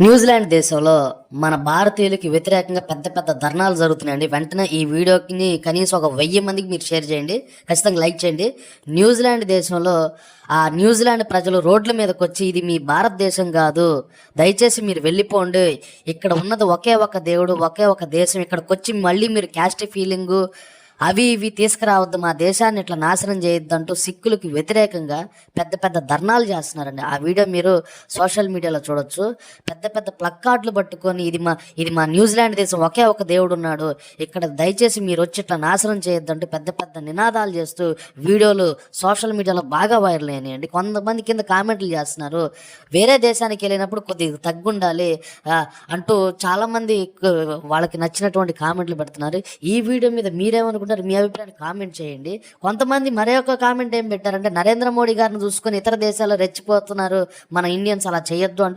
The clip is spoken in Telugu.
న్యూజిలాండ్ దేశంలో మన భారతీయులకి వ్యతిరేకంగా పెద్ద పెద్ద ధర్నాలు జరుగుతున్నాయండి. వెంటనే ఈ వీడియోని కనీసం ఒక 1000 మందికి మీరు షేర్ చేయండి, ఖచ్చితంగా లైక్ చేయండి. న్యూజిలాండ్ దేశంలో ఆ న్యూజిలాండ్ ప్రజలు రోడ్ల మీదకి వచ్చి ఇది మీ భారతదేశం కాదు, దయచేసి మీరు వెళ్ళిపోండి, ఇక్కడ ఉన్నది ఒకే ఒక దేవుడు, ఒకే ఒక దేశం, ఇక్కడికి వచ్చి మళ్ళీ మీరు క్యాస్ట్ ఫీలింగు అవి ఇవి తీసుకురావద్దు, మా దేశాన్ని ఇట్లా నాశనం చేయొద్దు అంటూ సిక్కులకి వ్యతిరేకంగా పెద్ద పెద్ద ధర్నాలు చేస్తున్నారండి. ఆ వీడియో మీరు సోషల్ మీడియాలో చూడొచ్చు. పెద్ద పెద్ద ప్లక్కార్డులు పట్టుకొని ఇది మా న్యూజిలాండ్ దేశం, ఒకే ఒక దేవుడు ఉన్నాడు, ఇక్కడ దయచేసి మీరు వచ్చి ఇట్లా నాశనం చేయొద్దు అంటూ పెద్ద పెద్ద నినాదాలు చేస్తూ వీడియోలు సోషల్ మీడియాలో బాగా వైరల్ అయినాయండి. కొంతమంది కింద కామెంట్లు చేస్తున్నారు, వేరే దేశానికి వెళ్ళినప్పుడు కొద్దిగా తగ్గుండాలి అంటూ చాలామంది వాళ్ళకి నచ్చినటువంటి కామెంట్లు పెడుతున్నారు. ఈ వీడియో మీద మీరేమనుకుంటారు, మీ అభిప్రాయాన్ని కామెంట్ చేయండి. కొంతమంది మరొక కామెంట్ ఏం పెట్టారంటే, నరేంద్ర మోడీ గారిని చూసుకొని ఇతర దేశాల్లో రెచ్చిపోతున్నారు, మన ఇండియన్స్ అలా చేయొద్దు అంటూ